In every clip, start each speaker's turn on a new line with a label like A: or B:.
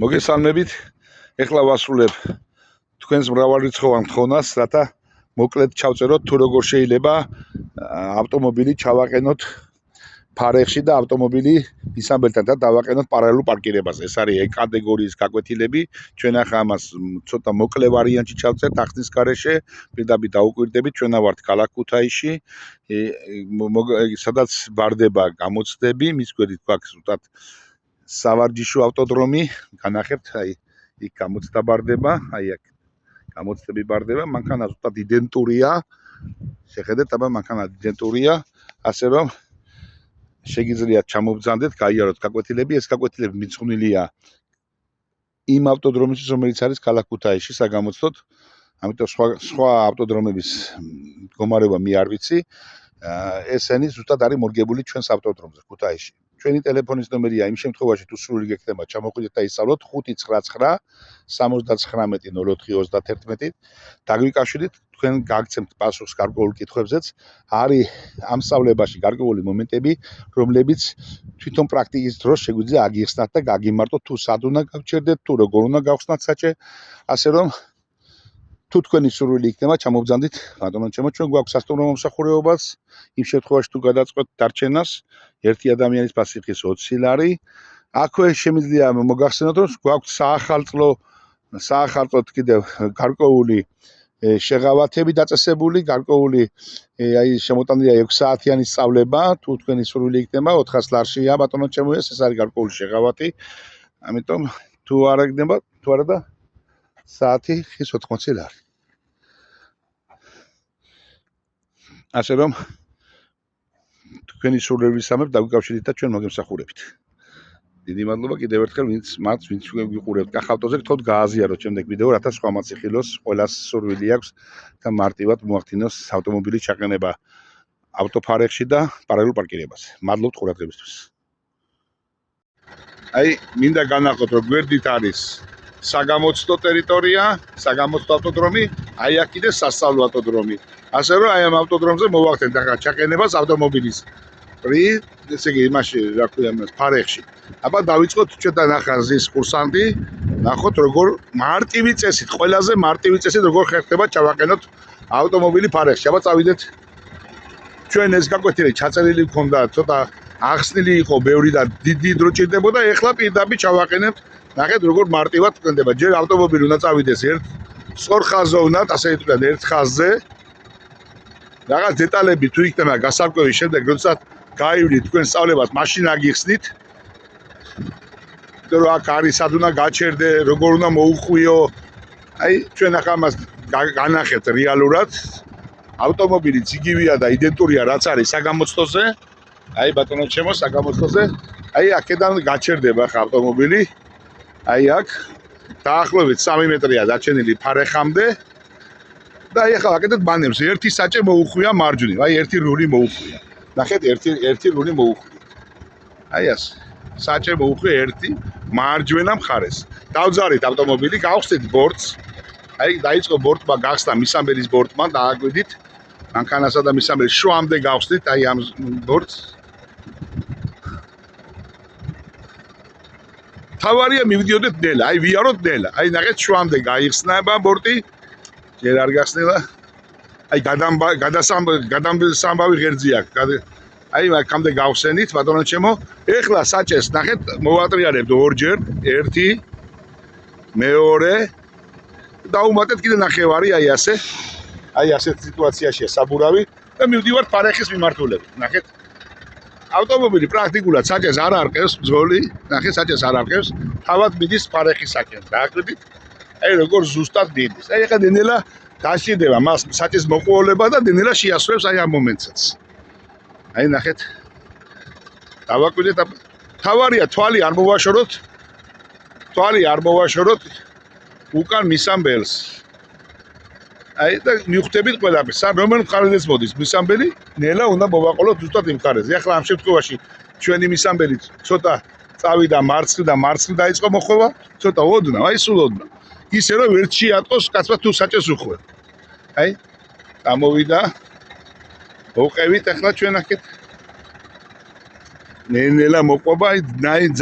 A: მოგესალმებით. ეხლა ვასრულებ თქვენს მრავალრიცხოვან თხოვნას, რათა მოკლედ ჩავწეროთ თუ როგორ შეიძლება ავტომობილი ჩავაყენოთ ფარეხში და ავტომობილი მისამბელთან და დავაყენოთ პარალელურ პარკირებაზე. ეს არის E კატეგორიის გაკვეთილები. ჩვენ ახლა ამას ცოტა მოკლე ვარიანტში ჩავწერთ ახსნის გარეშე. პირდაპირ დაუკვირდებით, ჩვენა ვართ ქალაქ ქუთაისში, სადაც ბარდება გამოცდები, მის გვერდით გვაქვს ზუსტად სავარჯიშო ავტოდრომი, განახებთ, აი იქ გამოცდა ბარდება, აი აქ გამოცდები ბარდება, მანქანა ზუსტად იდენტურია. შეხედეთ, აბა მანქანა იდენტურია, ასე რომ შეგიძლიათ ჩამობრძანდეთ, გაიაროთ გაკვეთილები. ეს გაკვეთილები მიძღვნილია იმ ავტოდრომისთვის, რომელიც არის ქალაქ ქუთაისში საგამოცდოდ. ამიტომ სხვა ავტოდრომების მდგომარეობა მე არ ვიცი. ესენი ზუსტად არის მორგებული ჩვენს ავტოდრომზე ქუთაისში. ჩვენი ტელეფონის ნომერია იმ შემთხვევაში თუ სრული გექნება, ჩამოხვიდეთ და ისწავლოთ 599 79 04 31. დაგვიკავშირდით, თქვენ გაგცემთ პასუხს გარკვეულ კითხვებზეც. არის ამ სწავლებაში გარკვეული მომენტები, რომლებიც თვითონ პრაქტიკის დროს შეგვიძლია აგიხსნათ და გაგიმარტოთ, თუ სად უნდა გავჩერდეთ, თუ როგორ უნდა გავხსნათ საჭე, ასე რომ თუ თქვენი სურვილი იქნება, ჩამობრძანდით, ბატონო ჩემო, ჩვენ გვაქვს სასტუმრო მომსახურებაც, იმ შემთხვევაში თუ გადაწყვეტთ დარჩენას, ერთი ადამიანის პასუხის 20 ლარი. აქვე შემიძლია მოგახსენოთ, რომ გვაქვს საახალწლოდ კიდევ გარკვეული შეღავათები დაწესებული, გარკვეული აი შემოტანილია 6 საათიანი სწავლება, თუ თქვენი სურვილი იქნება, 400 ლარშია, ბატონო ჩემო, ეს არის გარკვეული შეღავათი. ამიტომ თუ არ იქნება, თუ არა და საათი ხის 80 ლარი. ასე რომ თქვენი სურვილის სამებ დაგვიკავშირდით და ჩვენ მოგემსახურებით. დიდი მადლობა კიდევ ერთხელ ვინც ვიყურებთ კახავტოზე, თქოთ გააზიაროთ შემდეგ ვიდეო, რათა სხვა მოციხილოს ყველას სურვილი აქვს და მარტივად მოახდინოს ავტომობილის ჩაყენება ავტოფარეხში და პარალელურ პარკირებაზე. მადლობთ ყურადღებისთვის. აი, მინდა განახოთ, რომ გვერდით არის საგამოცდო ტერიტორია, საგამოცდო ავტოდრომი, აი აქ კიდე სასწავლო ავტოდრომი. ასე რომ აი ამ ავტოდრომზე მოვახდენთ ახლა ჩაყენებას ავტომობილის ესე იგი იმაში რა ქვია ფარეხში. აბა დავიწყოთ ჩვენთან ახლა ზის კურსანტი, ნახოთ როგორ მარტივი წესით, ყველაზე მარტივი წესით როგორ ხერხდება ჩავაყენოთ ავტომობილი ფარეხში. აბა წავიდეთ. ჩვენ ეს გაკვეთილი ჩაწერილი მქონდა, ცოტა ახსნილი იყო ბევრი და დიდი დრო ჭირდებოდა, ეხლა პირდაპირ ჩავაყენებთ. ნახეთ როგორ მარტივად ხდება. ჯერ ავტომობილი უნდა წავიდეს ერთ სწორ ხაზზე უნდა, ასე ვიტყვით, ერთ ხაზზე. რაღაც დეტალები თუ იქნება გასარკვევის შემდეგ, როდესაც გაივლით თქვენ სწავლებას, მაშინ აგიხსნით. იმიტომ რომ აქ არის სად უნდა გაჩერდე, როგორ უნდა მოუხვიო. აი ჩვენ ახლა ამას განახეთ რეალურად. ავტომობილი იგივეა და იდენტურია რაც არის საგამოცდოზე. აი ბატონო ჩემო, საგამოცდოზე. აი აქედან გაჩერდება ახლა ავტომობილი. აი აქ დაახლოებით 3 მეტრია დაჩენილი ფარეხამდე. და აი ახლა ვაკეთებთ ბანემს. ერთი საჭე მოუხვია მარჯვნივ, აი ერთი რული მოუხვია. ნახეთ, ერთი რული მოუხვია. აი ასე. საჭე მოუხვია ერთი მარჯვენა მხარეს. დავძარით ავტომობილი, გავხსნით ბორტს. აი დაიწყო ბორტმა გახსნა მისამბელის ბორტმა, დააგვიდით. მანქანასა და მისამბელის შუამდე გავხსნით, აი ამ ბორტს. თავარია მივიდიოდეთ ნელა, აი ვიაროთ ნელა. აი ნახეთ შუამდე გაიხსნება ბორტი. ჯერ არ გახსნილა. აი გადასამბავი ღერძი აქვს. აი აქამდე გავხსენით, ბატონო ჩემო. ეხლა საჭეს ნახეთ, მოვატრიალებთ ორჯერ, ერთი, მეორე და უმატეთ კიდე ნახევარი, აი ასე. აი ასეთ სიტუაციაშია საბურავი და მივდივართ ფარეხის მიმართულებით. ნახეთ. ავტომობილი პრაქტიკულად საჭეს არ არყევს ბრძოლი, ნახეთ საჭეს არ არყევს, თავად მიდის ფარეხისაკენ. დააკვირდით? აი როგორ ზუსტად მიდის. აი ახლა დენელა დასჭირდება მას საჭის მოყოლება და დენელა შეასრულებს აი ამ მომენტსაც. აი ნახეთ. დავაკვირდეთ. თავარია თვალი არ მოვაშოროთ. თვალი არ მოვაშოროთ უკან მისამბელს. აი და მივხვდებით ყველაფერს. რომელ მხარეზეც მოდის მისამბელი, ნელა უნდა მოვაყოლოთ ზუსტად იმ მხარეზე. ახლა ამ შემთხვევაში ჩვენი მისამბელი ცოტა წავიდა მარცხნივ დაიწყო მოხვევა, ცოტა ოდნავ, აი სულ ოდნავ. ისე რომ ერთ შეატყოს კაცმა თუ საჭეს უხვევ. აი გამოვიდა. ვუყევით ახლა ჩვენ აქეთ. ნელა მოყვება,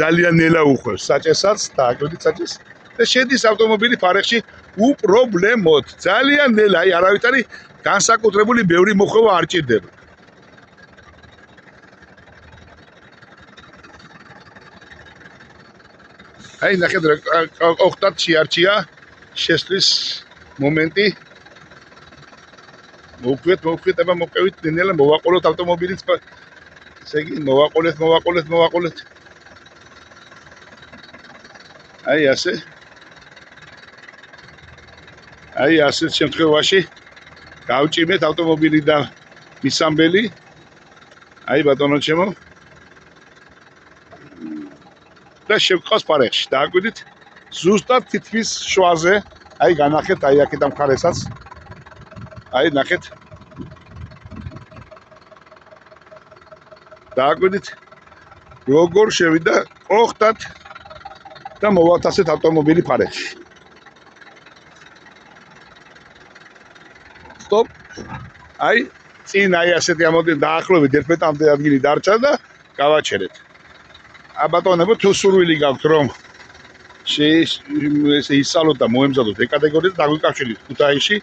A: ძალიან ნელა უხვევს საჭესაც, დააკვირდით საჭეს და შედის ავტომობილი ფარეხში უპრობლემოდ. ძალიან ნელა, აი არავით არის განსაკუთრებული ბევრი მოხვევა არ ჭირდება. აი ნახეთ რა ოხტად შეარჩია შესვლის მომენტი. მოვხვდეთ, აბა მოვყევით ნელა მოვაყოლოთ ავტომობილიც. ესე იგი მოვაყოლეთ. აი ასე. აი ასეთ შემთხვევაში გავჭიმეთ ავტომობილი და მისამბელი. აი ბატონო ჩემო. და შევყავს ფარეხში. დააკვირდით ზუსტად თითქმის შუაზე. აი განახეთ, აი აქედან მხარესაც. აი ნახეთ. დააკვირდით როგორ შევიდა ოხტად და მოვათასეთ ავტომობილი ფარეხში. სტოპ. აი წინ აი ასეთი ამოდენ დაახლოებით 11 ადგილი დარჩა და გავაჩერეთ. აბატონებო თუ სურვილი გაქვთ რომ ესე ისწავლოთ და მოემზადოთ E კატეგორიას დაგვიკავშირეთ ქუთაისში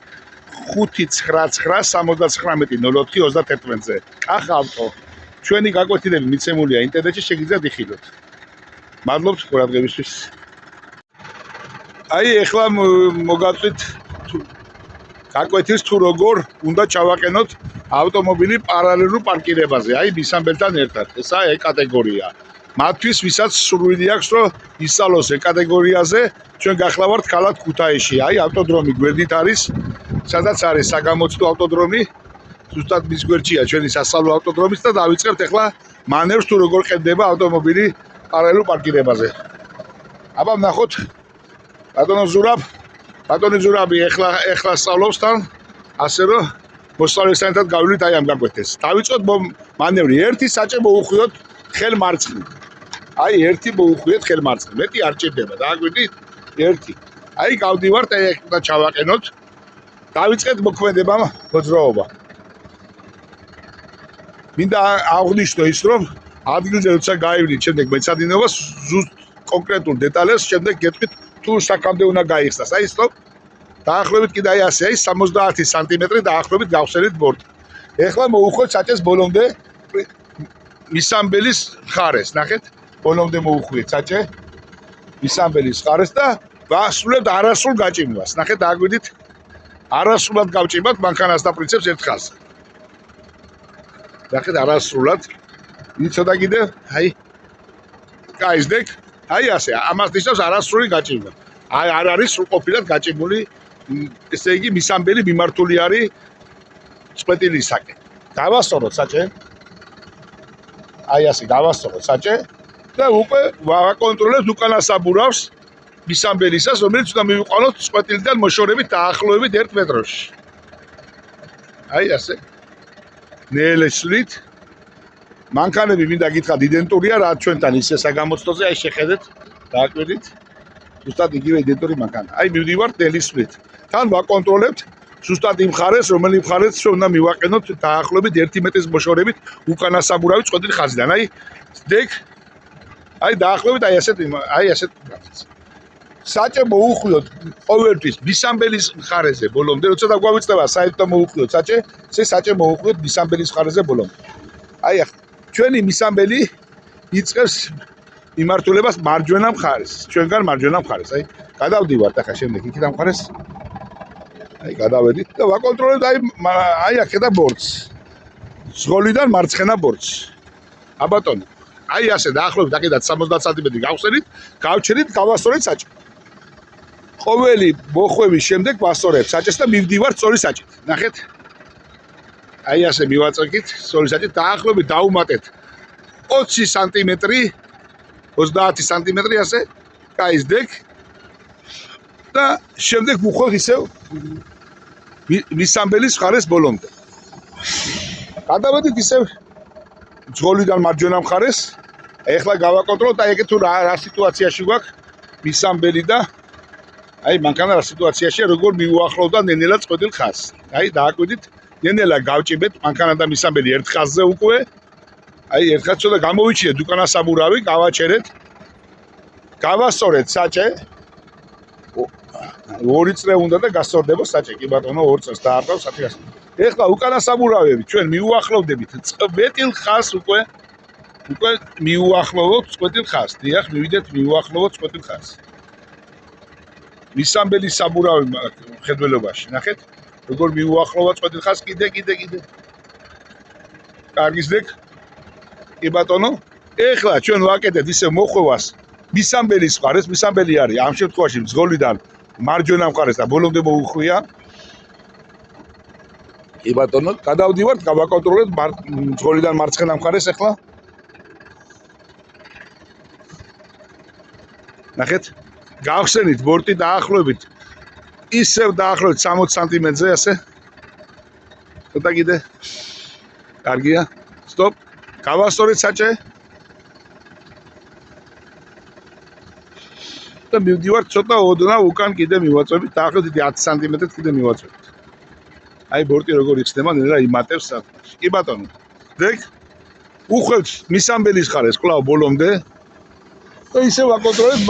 A: 599690421-ზე. კახავტო. ჩვენი გაკვეთილები მიცემულია ინტერნეტში, შეგიძლიათ იხილოთ. მადლობთ ყურადღებისთვის. აი ეხლა მოგაწვით გაკვეთილს თუ როგორ უნდა ჩავაყენოთ ავტომობილი პარალელურ პარკირებაზე, აი მისამბელთან ერთად. ესაა E კატეგორია. მათთვის ვისაც სურვილი აქვს რომ ისწავლოს E კატეგორიაზე, ჩვენ გახლავართ ქალაქ ქუთაისში. აი ავტოდრომი გვერდით არის, სადაც არის საგამოცდო ავტოდრომი. ზუსტად მის გვერდშია ჩვენი სასწავლო ავტოდრომიც და დავიწყებთ ახლა მანევრს თუ როგორ ყენდება ავტომობილი პარალელურ პარკირებაზე. აბა ვნახოთ ბატონო ზურაბი ახლა სწავლობს თან, ასე რომ მოსწავლესთან გავივლით აი ამ გაკვეთილს. დავიწყოთ მანევრი 1 საჭე მოუხვიოთ ხელ მარცხნივ. აი 1 მოუხვიეთ ხელ მარცხნივ. მეტი არ ჭირდება, დააკვირდით? 1. აი გავდივართ, აი ახლა ჩავაყენოთ. დავიწყეთ მოქმედება მოძრაობა. მინდა აღვნიშნო ის რომ ადგილზე როცა გაივლით შემდეგ მეცადინეობას ზუსტ კონკრეტულ დეტალებს შემდეგ გეტყვით თუ საქამდე უნდა გაიხსნას. აი სტოპ. დაახლოებით კიდე აი ასე, აი 70 სანტიმეტრი დაახლოებით გავხსენით ბორტი. ეხლა მოუხვეთ საჭეს ბოლომდე მისამბელის მხარეს. ნახეთ, ბოლომდე მოუხვიეთ საჭე მისამბელის მხარეს და ვასრულებთ არასრულ გაჭიმვას. ნახეთ, დააკვირდით არასრულად გავჭიმათ მანქანას და პრინციპს ერთ ხაზზე. ნახეთ არასრულად. იცოდა კიდე, აი გაიზდեք. აი ასე, ამას ნიშნავს არასრული გაჭიმვა. აი არ არის სრულყოფილად გაჭიმული, ესე იგი მისამბელი მიმართული არის წვეტილისაკენ. დავასწოროთ საჭე. აი ასე გავასწოროთ საჭე და უკვე ვაკონტროლებთ უკანა საბურავს მისამბელისას, რომელიც უნდა მივიყვანოთ წვეტილიდან მოშორებით დაახლოებით 1 მეტრში. აი ასე. ნელესლით მანქანები მინდა გითხრათ იდენტურია რა ჩვენთან ისე საგამოცდოზე, აი შეხედეთ, დააკვირდით. ზუსტად იგივე იდენტური მანქანა. აი მივდივართ ნელისლით. თან ვაკონტროლებთ ზუსტად იმ მხარეს, რომელი მხარეს უნდა მივაყენოთ დაახლოებით 1 მეტრის მოშორებით უკანა საბურავი წვეტილი ხაზიდან. აი ძდეკ. აი დაახლოებით აი ასეთ საჭე მოუხვიოთ ყოველთვის მისამბელის მხარეზე ბოლომდე, როცა დაგვავიწყდება საერთოდ მოუხვიოთ საჭე, ესე საჭე მოუხვიოთ მისამბელის მხარეზე ბოლომდე. აი ახლა ჩვენი მისამბელი იწყებს მიმართულებას მარჯვენა მხარეს, ჩვენგან მარჯვენა მხარეს. აი გადავდივართ ახლა შემდეგ იქიდან მხარეს. აი გადავედით და ვაკონტროლებთ აი აქედან ბორცს. ზღოლიდან მარცხენა ბორცს. აბატონო, აი ასე დაახლოებით აქედან 70 სანტიმეტრი გავხსენით, გავჩერით, გავასწორეთ საჭე. ყოველი მოხვევის შემდეგ ვასწორებ საჭეს და მივდივართ სწორი საჭით. ნახეთ. აი ასე მივაწევით სწორი საჭით, დაახლოებით დაუმატეთ 20 სანტიმეტრი, 30 სანტიმეტრი ასე, გაიზდեք და შემდეგ ვუხვევთ ისევ მისამბელის მხარეს ბოლომდე. გადავედით ისევ ძღოლიდან მარჯვენა მხარეს. ეხლა გავაკონტროლოთ აი ეგ თუ რა სიტუაციაში გვაქვს მისამბელი და აი მანქანა რა სიტუაციაშია, როგორ მიუახლოვდა ნენელა წვეტილ ხაზს. აი დააკვირდით, ნენელა გავჭიმეთ მანქანა და მისამბელი ერთ ხაზზე უკვე. აი ერთხელ ცოტა გამოვიჩინეთ უკანა საბურავი, გავაჩერეთ. გავასწორეთ საჭე. ორი წრე უნდა და გასწორდება საჭე, კი ბატონო, 2 წელს დაარტყავს საფიას. ეხლა უკანა საბურავები ჩვენ მიუახლოვდებით წვეტილ ხაზს უკვე მიუახლოვოთ წვეტილ ხაზს. დიახ, მივიდეთ მიუახლოვოთ წვეტილ ხაზს. მისამბელი საბურავი ხედველობაში, ნახეთ, როგორ მიუახლოვოთ წვეტილ ხაზს, კიდე. კარგის დეკ. კი ბატონო, ეხლა ჩვენ ვაკეთეთ ისე მოხვევას მისამბელის მხარეს, მისამბელი არის ამ შემთხვევაში მძღოლიდან მარჯვენა მხარეს და ბოლომდე მოუხვია. კი ბატონო, გადავდივართ, გავაკონტროლეთ მძღოლიდან მარცხენა მხარეს ეხლა. ნახეთ, გავხსენით ბორტი დაახლოებით ისევ დაახლოებით 60 სანტიმეტრზე ასე. ცოტა კიდე. კარგია. სტოპ. გავასწორეთ საჭე. და მივდივართ ცოტა ოდნავ უკან კიდე მივაწვევით, დაახლოებით 10 სანტიმეტრით კიდე მივაწვევით. აი ბორტი როგორ იხსნება, ნელა იმატებს სათმაში. კი ბატონო. დეკ. უხევთ მისამბელის მხარეს კვლავ ბოლომდე. და ისე ვაკონტროლეთ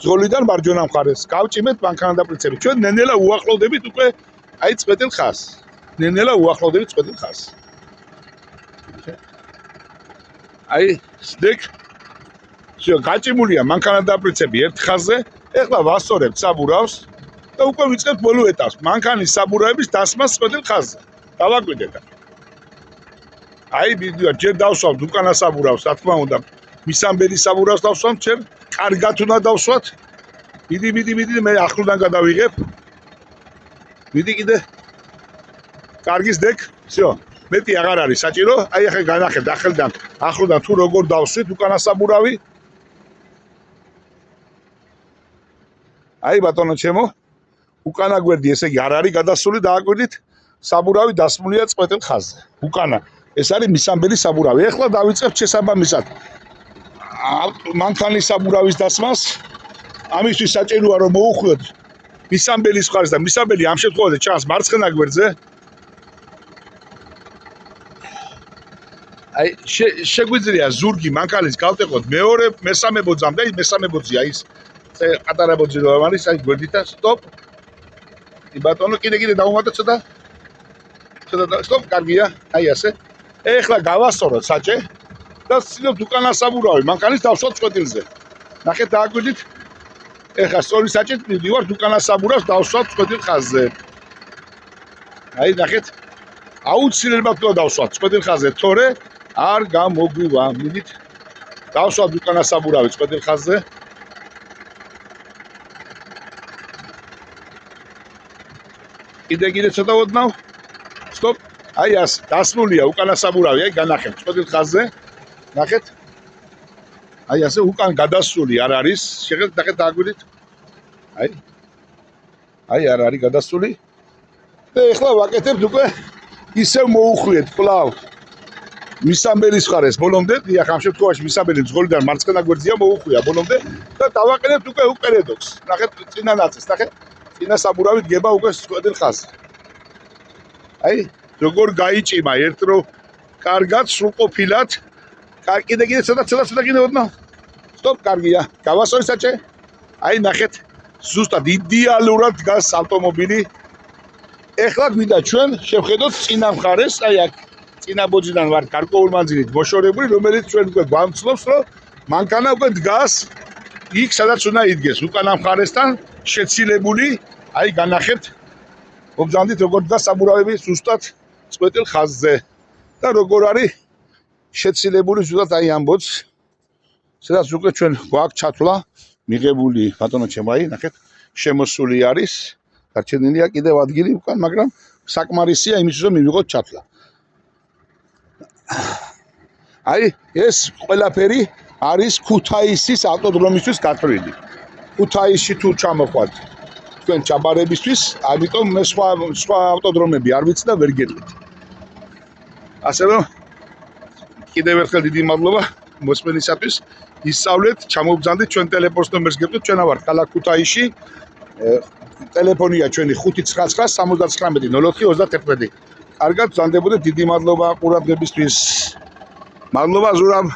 A: ზოლიდან მარჯვენა მხარეს. გავჭიმეთ მანქანადაპრიცები. ჩვენ ნენელა უახლოვდებით უკვე აი წვეტილ ხაზს. ნენელა უახლოვდებით წვეტილ ხაზს. აი დეკ. შე გაჭიმულია მანქანადაპრიცები ერთ ხაზზე. ეხლა ვასწორებთ საბურავს და უკვე ვიწყებთ ბოლო ეტაპს. მანქანის საბურავების დასმას წვეტილ ხაზზე. დავაკვირდეთ. აი ვიდეო ჯერ დავსვამთ უკანა საბურავს, რა თქმა უნდა. მისამბელის საბურავს დავსვამთ, ჯერ კარგად უნდა დავსვათ. მიდი, მე ახლოდან გადავიღებ. მიდი კიდე. კარგის დეკ. всё. მეტი აღარ არის საჭირო. აი ახლა განახებთ ახლოდან თუ როგორ დავსვით უკანა საბურავი. აი ბატონო ჩემო, უკანა გვერდი ესე იგი არ არის გადასული, დააკვირდით, საბურავი დასმულია წვეტილ ხაზზე. უკანა. ეს არის მისამბელის საბურავი. ეხლა დავიწყებთ შესაბამისად მანქანის საბურავის დასმას. ამისთვის საჭიროა რომ მოუხვიოთ მისამბელის მხარეს და მისამბელი ამ შემთხვევაში ჩანს მარცხენა გვერდზე. აი შეგვიძლია ზურგი მანქანის გავტეხოთ მეორე, მესამე ბოძამდე, აი მესამე ბოძია ის პატარა ბოძი რომ არის, აი გვერდითა სტოპ. კი ბატონო, კიდე დავუმატოთ ცოტა. სტოპ, კარგია, აი ასე. ეხლა გავასწოროთ საჭე და ვცდილობთ უკანა საბურავი მანქანის დავსვათ წვეტილზე. ნახეთ, დააკვირდით. ეხლა სწორი საჭით მივდივართ უკანა საბურავს დავსვათ წვეტილ ხაზზე. აი ნახეთ, აუცილებლად უნდა დავსვათ წვეტილ ხაზზე, თორე არ გამოგვივა. მიდით, დავსვათ უკანა საბურავი წვეტილ ხაზზე. კიდე ცოტა ოდნავ. სტოპ. აი ასე, დასმულია უკანა საბურავი, აი განახებთ წვეტილ ხაზზე. ნახეთ. აი ასე უკან გადასული არ არის. შეხედეთ, ნახეთ, დააკვირდით. აი არ არის გადასული. და ეხლა ვაკეთებთ უკვე ისევ მოუხვიეთ კვლავ მისამბელის მხარეს ბოლომდე. დიახ, ამ შემთხვევაში მისამბელი მძღოლიდან მარცხენა გვერდზეა მოუხვია ბოლომდე და დავაყენებთ უკვე უპერედოქს. ნახეთ, წინა ნაწილს, ნახეთ. წინა საბურავი დგება უკვე წვეტილ ხაზზე. აი, როგორ გაიჭიმა ერთდრო კარგად, სრულყოფილად. კიდე ცოტა კიდე ოდნავ. სტოპ, კარგია. გავასწორეთ საჭე. აი ნახეთ, ზუსტად იდეალურად დგას ავტომობილი. ეხლა გვინდა ჩვენ შევხედოთ წინა მხარეს, აი აქ წინა ბოძიდან ვარ გარკვეულ მანძილით მოშორებული, რომელიც ჩვენ უკვე გვამცნობს, რომ მანქანა უკვე დგას იქ, სადაც უნდა იდგეს, უკანა მხარესთან შეცილებული. აი განახებთ, მოგზავნით როგორ დგას საბურავები ზუსტად წვეტილ ხაზზე და როგორ არის შეცილებული ზუსტად აი ამ ბოძს, სადაც უკვე ჩვენ გვაქვს ჩათვლა მიღებული. ბატონო ჩემო, აი ნახეთ, შემოსული არის. დარჩენილია კიდევ ადგილი უკან, მაგრამ საკმარისია იმისთვის, რომ მივიღოთ ჩათვლა. აი ეს ყველაფერი არის ქუთაისის ავტოდრომისთვის გათვლილი. ქუთაისში თუ ჩამოხვათ თქვენ ჩაბარებისთვის, ამიტომ მე სხვა ავტოდრომები არ ვიცი და ვერ გეტყვით. ასე რომ კიდევ ერთხელ დიდი მადლობა მოსმენისათვის. ისწავლეთ, ჩამოვბრძანდით ჩვენ ტელეფონის ნომერს გეტყვით, ჩვენ ვართ ქალაქ ქუთაისში. ტელეფონია ჩვენი 599 79 04 21. კარგად, ბრძანდებოდეთ, დიდი მადლობა ყურადღებისთვის. მადლობა ზურაბ.